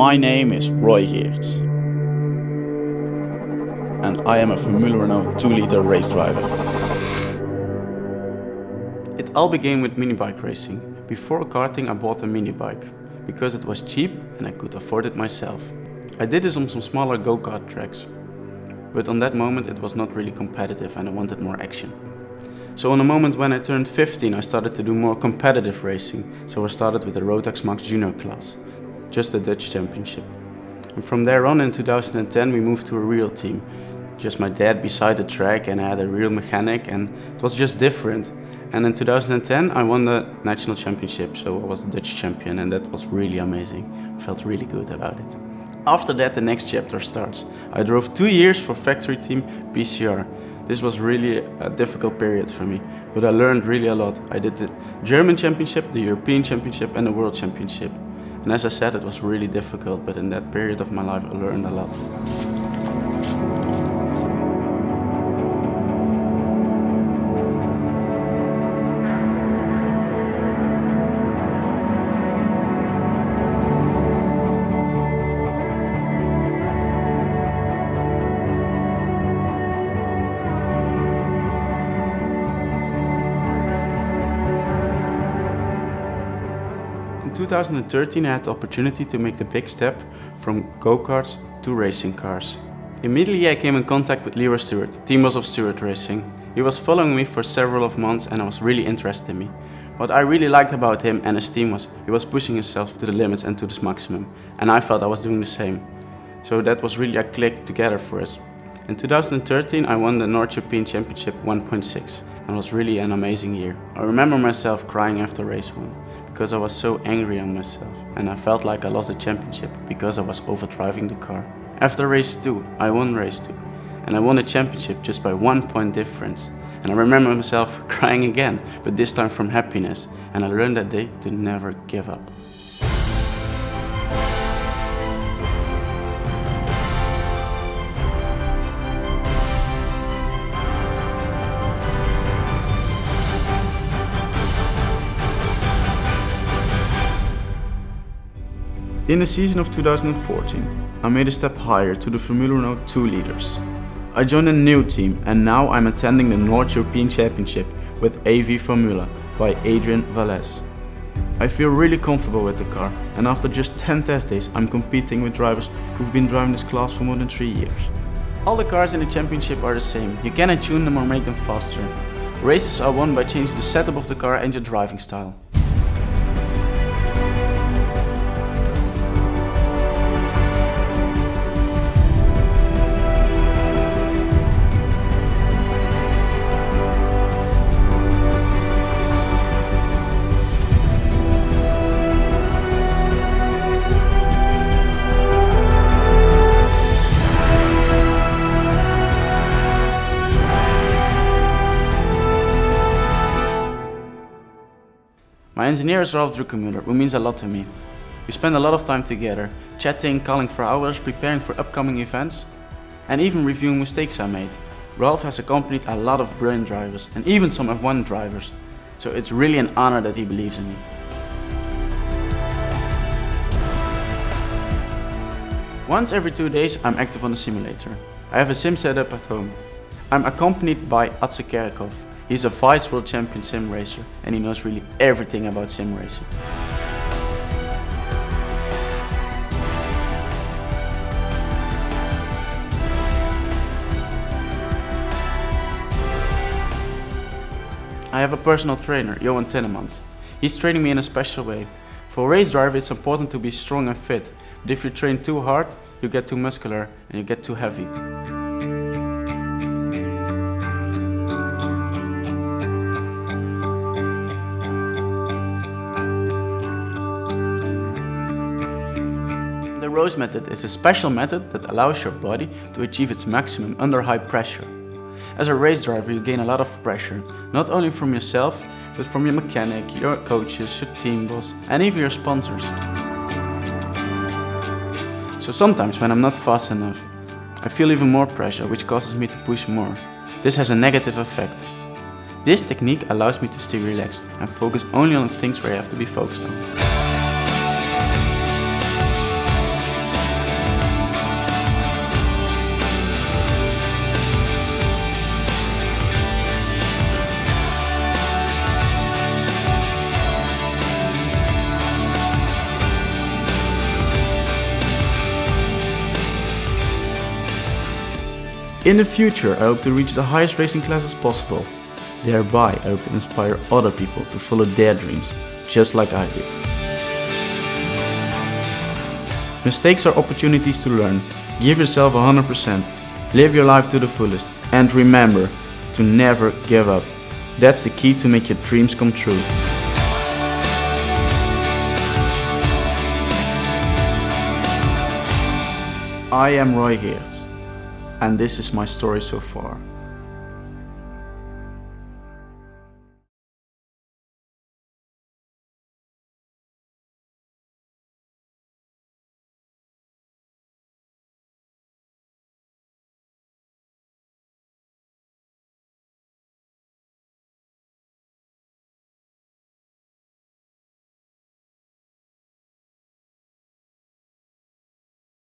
My name is Roy Geerts and I am a Formule Renault 2-liter race driver. It all began with minibike racing. Before karting I bought a minibike because it was cheap and I could afford it myself. I did this on some smaller go-kart tracks, but on that moment it was not really competitive and I wanted more action. So on a moment when I turned 15 I started to do more competitive racing, so I started with the Rotax Max Junior class, just a Dutch championship. And from there on in 2010 we moved to a real team. Just my dad beside the track and I had a real mechanic and it was just different. And in 2010 I won the national championship, so I was the Dutch champion and that was really amazing. I felt really good about it. After that the next chapter starts. I drove 2 years for factory team PCR. This was really a difficult period for me, but I learned really a lot. I did the German championship, the European championship and the World Championship. And as I said, it was really difficult, but in that period of my life I learned a lot. In 2013 I had the opportunity to make the big step from go-karts to racing cars. Immediately I came in contact with Leroy Stewart, team boss of Stewart Racing. He was following me for several months and was really interested in me. What I really liked about him and his team was he was pushing himself to the limits and to this maximum, and I felt I was doing the same. So that was really a click together for us. In 2013 I won the North European Championship 1.6 and it was really an amazing year. I remember myself crying after race 1 because I was so angry on myself and I felt like I lost the championship because I was overdriving the car. After race 2 I won race 2 and I won the championship just by 1 point difference. And I remember myself crying again, but this time from happiness, and I learned that day to never give up. In the season of 2014, I made a step higher to the Formule Renault 2 leaders. I joined a new team and now I'm attending the North European Championship with AV Formula by Adrian Valles. I feel really comfortable with the car and after just 10 test days I'm competing with drivers who've been driving this class for more than 3 years. All the cars in the championship are the same. You cannot tune them or make them faster. Races are won by changing the setup of the car and your driving style. My engineer is Ralf Druckenmüller, who means a lot to me. We spend a lot of time together, chatting, calling for hours, preparing for upcoming events, and even reviewing mistakes I made. Ralf has accompanied a lot of brilliant drivers, and even some F1 drivers, so it's really an honor that he believes in me. Once every 2 days I'm active on the simulator. I have a sim setup at home. I'm accompanied by Atze Kerkhoff. He's a vice world champion sim racer and he knows really everything about sim racing. I have a personal trainer, Johan Tennemans. He's training me in a special way. For a race driver it's important to be strong and fit, but if you train too hard, you get too muscular and you get too heavy. The ROSE method is a special method that allows your body to achieve its maximum under high pressure. As a race driver you gain a lot of pressure, not only from yourself, but from your mechanic, your coaches, your team boss and even your sponsors. So sometimes when I'm not fast enough, I feel even more pressure, which causes me to push more. This has a negative effect. This technique allows me to stay relaxed and focus only on the things where I have to be focused on. In the future, I hope to reach the highest racing classes possible. Thereby, I hope to inspire other people to follow their dreams, just like I did. Mistakes are opportunities to learn. Give yourself 100%. Live your life to the fullest. And remember to never give up. That's the key to make your dreams come true. I am Roy Geerts, and this is my story so far.